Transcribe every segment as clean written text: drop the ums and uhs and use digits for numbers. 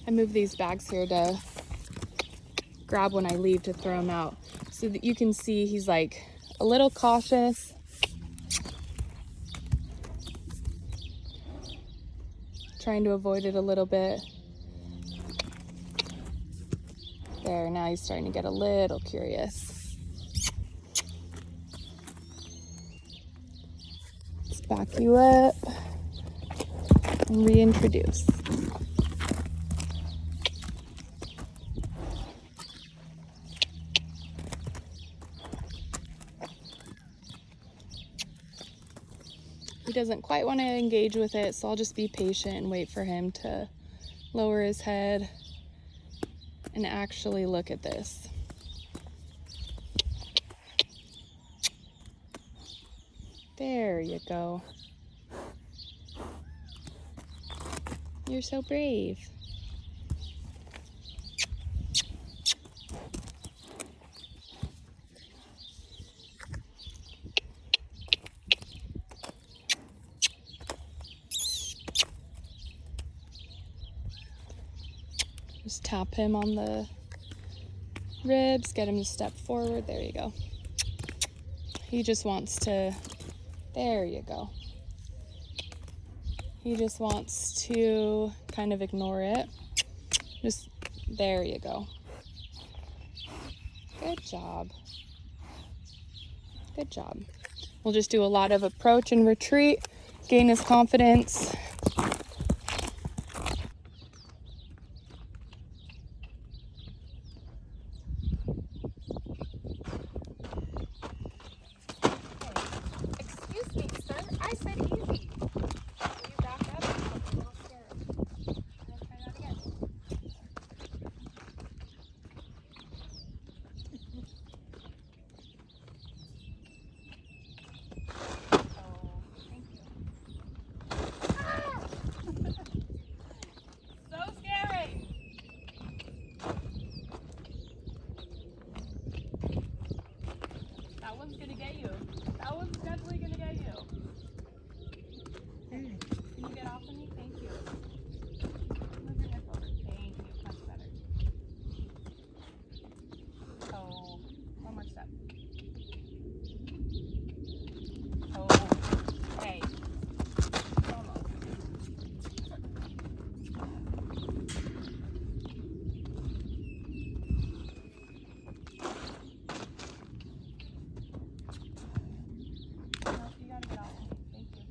I move these bags here to grab when I leave to throw them out, so that you can see he's like a little cautious. Trying to avoid it a little bit. There, now he's starting to get a little curious. Let's back you up and reintroduce. He doesn't quite want to engage with it, so I'll just be patient and wait for him to lower his head and actually look at this. There you go. You're so brave. Just tap him on the ribs, get him to step forward. There you go. He just wants to, there you go. He just wants to kind of ignore it. Just, there you go. Good job. Good job. We'll just do a lot of approach and retreat, gain his confidence. Excuse me, sir. I said easy. Will you back up? I'm a little scared. Let's try that again. Oh, thank you. Ah! So scary. That one's gonna get you. That one's definitely gonna get you. Can you get off of me? Thank you. Move your hip over. Thank you. Much better. Oh, one more step. Oh, hey. Almost. No, you gotta get off of me. Thank you.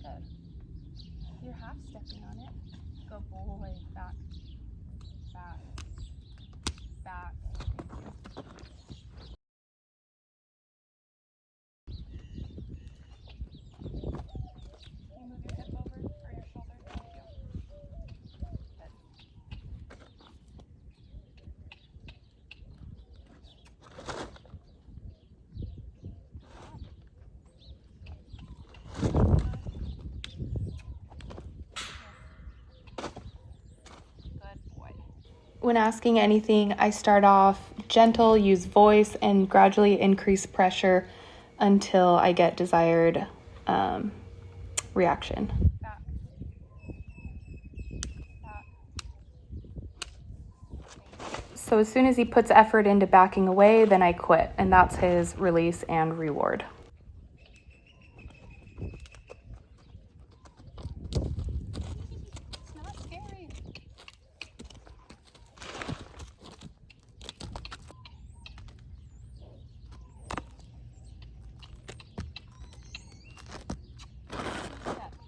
Good. You're half stepping on it. Good boy. Back. Back. Back. Can you move your hip over or your shoulder? Thank you. Good. Good boy. When asking anything, I start off gentle, use voice, and gradually increase pressure until I get desired reaction. Back. Back. So as soon as he puts effort into backing away, then I quit, and that's his release and reward. It's not scary.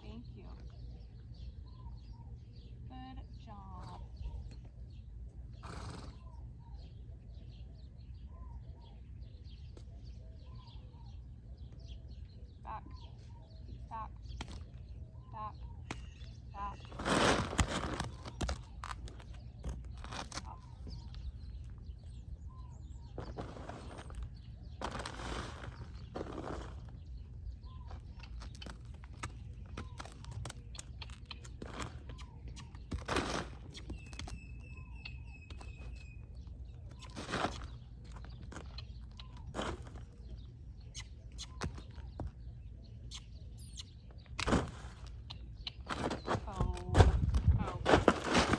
Thank you. Good job. Back, back, back, back. Up.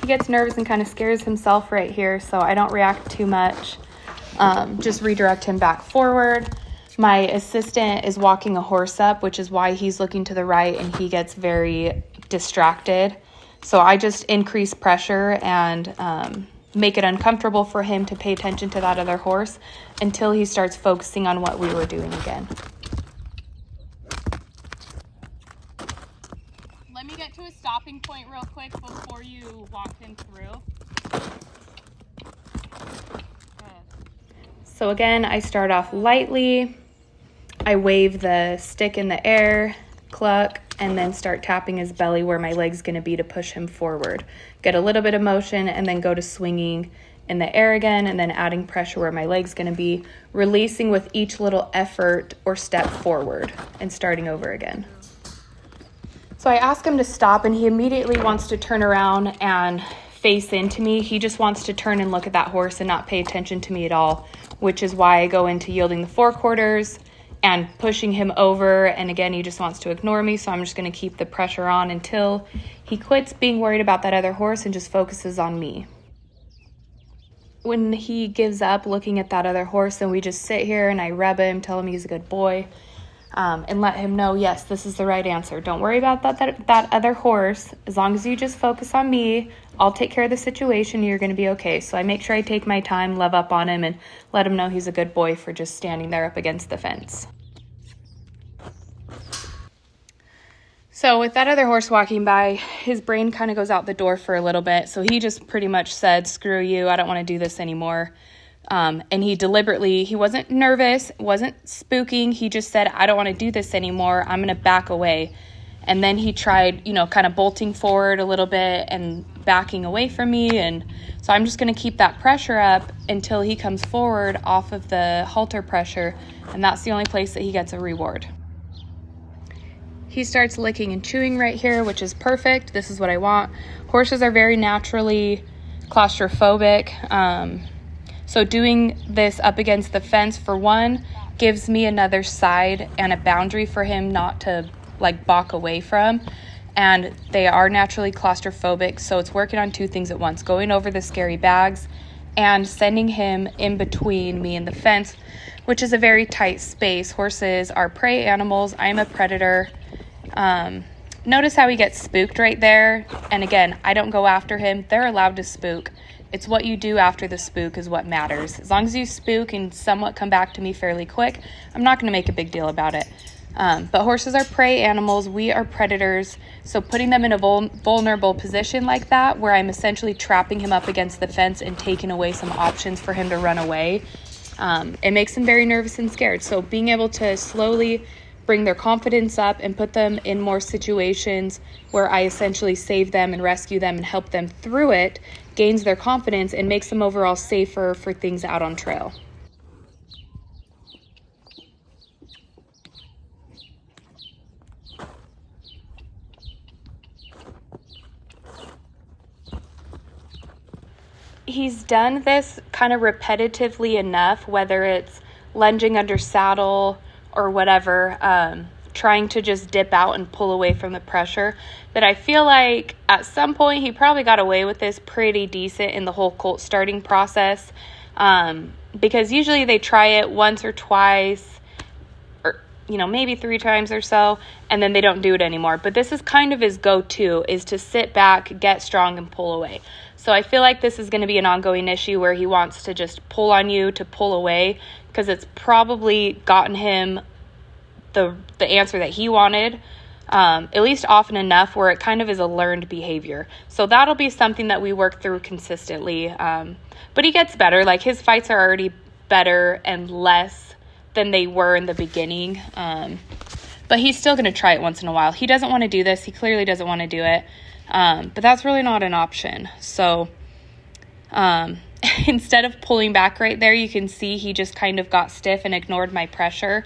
gets nervous and kind of scares himself right here, so I don't react too much. Just redirect him back forward. My assistant is walking a horse up, which is why he's looking to the right and he gets very distracted. So I just increase pressure and make it uncomfortable for him to pay attention to that other horse until he starts focusing on what we were doing again. Let me get to a stopping point real quick before you walk him through. So again, I start off lightly. I wave the stick in the air, cluck, and then start tapping his belly where my leg's gonna be to push him forward. Get a little bit of motion and then go to swinging in the air again and then adding pressure where my leg's gonna be, releasing with each little effort or step forward and starting over again. So I ask him to stop and he immediately wants to turn around and face into me. He just wants to turn and look at that horse and not pay attention to me at all, which is why I go into yielding the forequarters and pushing him over. And again, he just wants to ignore me. So I'm just going to keep the pressure on until he quits being worried about that other horse and just focuses on me. When he gives up looking at that other horse, then we just sit here and I rub him, tell him he's a good boy, and let him know, yes, this is the right answer. Don't worry about that other horse. As long as you just focus on me, I'll take care of the situation. You're going to be okay. So I make sure I take my time, love up on him, and let him know he's a good boy for just standing there up against the fence. So with that other horse walking by, his brain kind of goes out the door for a little bit. So he just pretty much said, screw you, I don't want to do this anymore. And he deliberately, he wasn't nervous, wasn't spooking. He just said, I don't want to do this anymore. I'm going to back away. And then he tried, kind of bolting forward a little bit and backing away from me. And so I'm just going to keep that pressure up until he comes forward off of the halter pressure. And that's the only place that he gets a reward. He starts licking and chewing right here, which is perfect. This is what I want. Horses are very naturally claustrophobic. So doing this up against the fence, for one, gives me another side and a boundary for him not to balk away from. And they are naturally claustrophobic, so it's working on two things at once, going over the scary bags and sending him in between me and the fence, which is a very tight space. Horses are prey animals. I'm a predator. Notice how he gets spooked right there. And again, I don't go after him. They're allowed to spook. It's what you do after the spook is what matters. As long as you spook and somewhat come back to me fairly quick, I'm not going to make a big deal about it. But horses are prey animals. We are predators. So putting them in a vulnerable position like that, where I'm essentially trapping him up against the fence and taking away some options for him to run away, it makes him very nervous and scared. So being able to slowly bring their confidence up and put them in more situations where I essentially save them and rescue them and help them through it gains their confidence and makes them overall safer for things out on trail. He's done this kind of repetitively enough, whether it's lunging under saddle or whatever, trying to just dip out and pull away from the pressure, that I feel like at some point he probably got away with this pretty decent in the whole colt starting process, because usually they try it once or twice, or maybe 3 times or so, and then they don't do it anymore. But this is kind of his go-to, is to sit back, get strong, and pull away. So I feel like this is going to be an ongoing issue where he wants to just pull on you to pull away, because it's probably gotten him the answer that he wanted, at least often enough where it kind of is a learned behavior. So that'll be something that we work through consistently. But he gets better. His fights are already better and less than they were in the beginning. But he's still going to try it once in a while. He doesn't want to do this. He clearly doesn't want to do it. But that's really not an option. So instead of pulling back right there, you can see he just kind of got stiff and ignored my pressure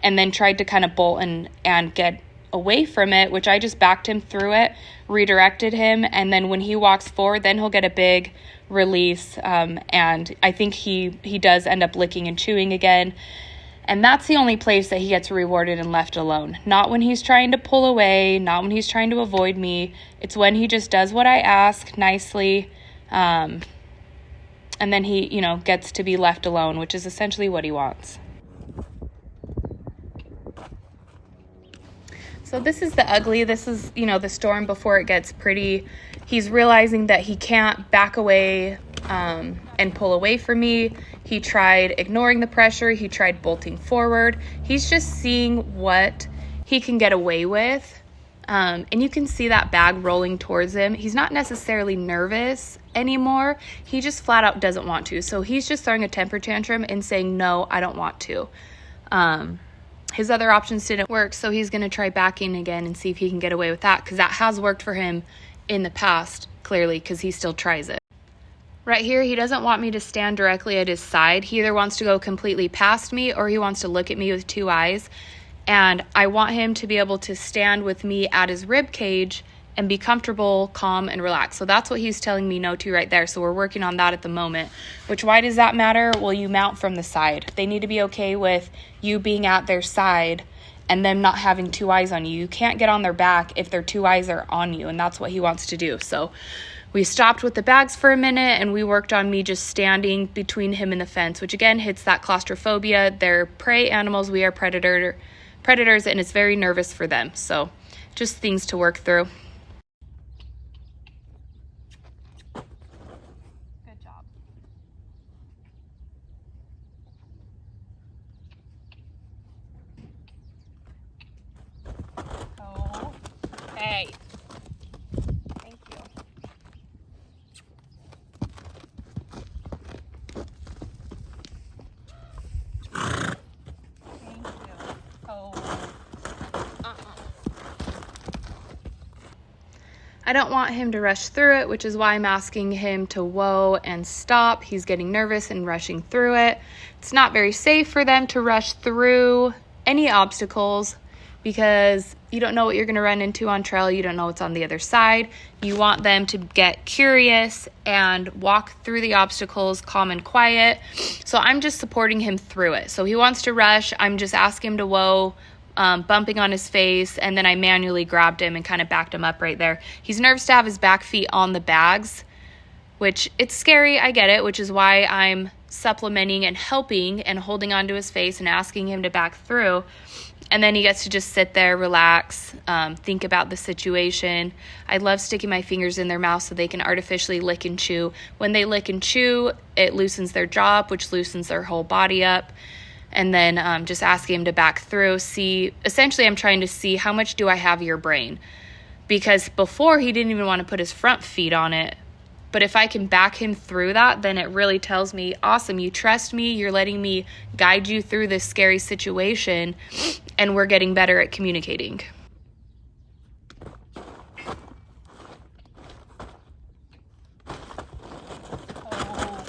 and then tried to kind of bolt and get away from it, which I just backed him through it, redirected him, and then when he walks forward, then he'll get a big release, and I think he does end up licking and chewing again. And that's the only place that he gets rewarded and left alone. Not when he's trying to pull away, not when he's trying to avoid me. It's when he just does what I ask nicely. And then he, gets to be left alone, which is essentially what he wants. So this is the ugly. This is, the storm before it gets pretty. He's realizing that he can't back away and pull away from me. He tried ignoring the pressure. He tried bolting forward. He's just seeing what he can get away with. And you can see that bag rolling towards him. He's not necessarily nervous anymore. He just flat out doesn't want to. So he's just throwing a temper tantrum and saying, no, I don't want to. His other options didn't work, so he's going to try backing again and see if he can get away with that, because that has worked for him in the past, clearly, because he still tries it. Right here, he doesn't want me to stand directly at his side. He either wants to go completely past me or he wants to look at me with two eyes. And I want him to be able to stand with me at his rib cage and be comfortable, calm, and relaxed. So that's what he's telling me no to right there. So we're working on that at the moment. Which, why does that matter? Well, you mount from the side. They need to be okay with you being at their side and them not having two eyes on you. You can't get on their back if their two eyes are on you, and that's what he wants to do. So we stopped with the bags for a minute, and we worked on me just standing between him and the fence, which again hits that claustrophobia. They're prey animals. We are predators, and it's very nervous for them. So just things to work through. Good job. Oh, hey. Thank you. Thank you. Oh. I don't want him to rush through it, which is why I'm asking him to whoa and stop. He's getting nervous and rushing through it. It's not very safe for them to rush through any obstacles because you don't know what you're going to run into on trail. You don't know what's on the other side. You want them to get curious and walk through the obstacles calm and quiet. So I'm just supporting him through it. So he wants to rush. I'm just asking him to whoa, bumping on his face, and then I manually grabbed him and kind of backed him up right there. He's nervous to have his back feet on the bags, which it's scary, I get it, which is why I'm supplementing and helping and holding onto his face and asking him to back through. And then he gets to just sit there, relax, think about the situation. I love sticking my fingers in their mouth so they can artificially lick and chew. When they lick and chew, it loosens their jaw up, which loosens their whole body up. And then just asking him to back through, essentially I'm trying to see how much do I have your brain? Because before he didn't even want to put his front feet on it. But if I can back him through that, then it really tells me, awesome, you trust me, you're letting me guide you through this scary situation, and we're getting better at communicating. Oh.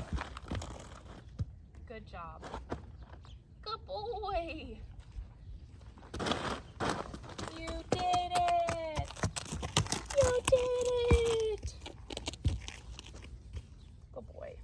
Good job. Good boy. You did it. You did it. Good boy.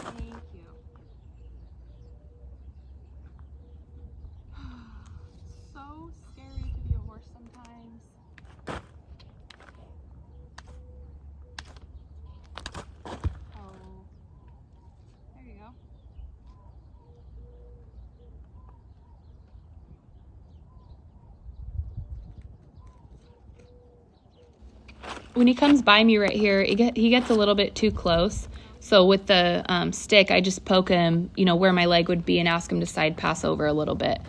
Thank you. So scary to be a horse sometimes. Oh, there you go. When he comes by me right here, he gets a little bit too close. So with the stick, I just poke him, where my leg would be and ask him to side pass over a little bit.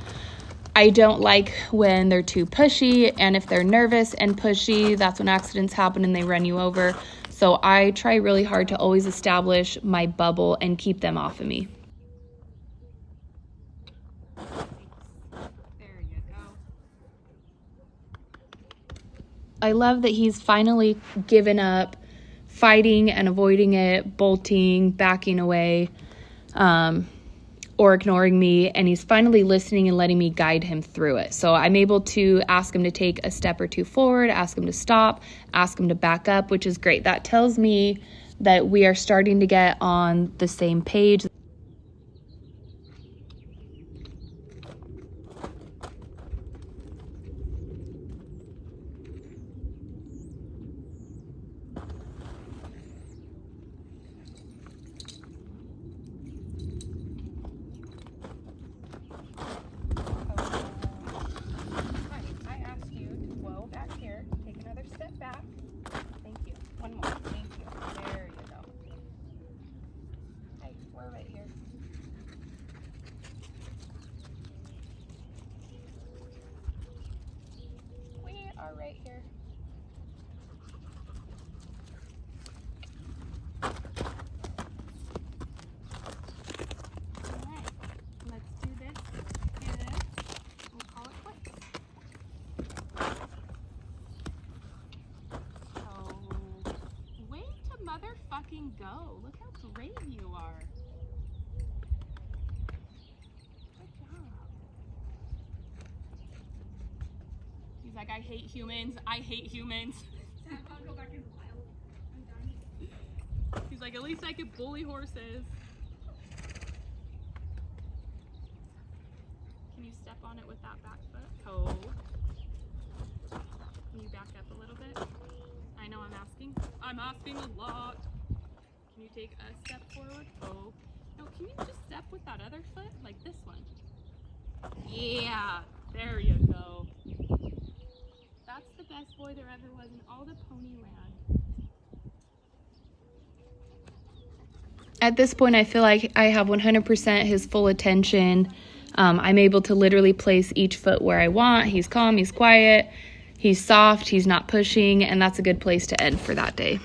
I don't like when they're too pushy, and if they're nervous and pushy, that's when accidents happen and they run you over. So I try really hard to always establish my bubble and keep them off of me. There you go. I love that he's finally given up fighting and avoiding it, bolting, backing away. or ignoring me, and he's finally listening and letting me guide him through it. So I'm able to ask him to take a step or two forward, ask him to stop, ask him to back up, which is great. That tells me that we are starting to get on the same page. Back. Thank you. One more. Thank you. There you go. Hey, we're right here. We are right here. All right. Let's do this. And we'll call it quits. Motherfucking go. Look how brave you are. Good job. He's like, I hate humans. I hate humans. I'll go back in the wild. I'm done. He's like, at least I could bully horses. Can you step on it with that back foot? Toe. Can you back up a little bit? I know I'm asking. I'm asking a lot. Can you take a step forward? Oh. No, can you just step with that other foot? Like this one. Yeah. There you go. That's the best boy there ever was in all the pony land. At this point, I feel like I have 100% his full attention. I'm able to literally place each foot where I want. He's calm, he's quiet. He's soft, he's not pushing, and that's a good place to end for that day.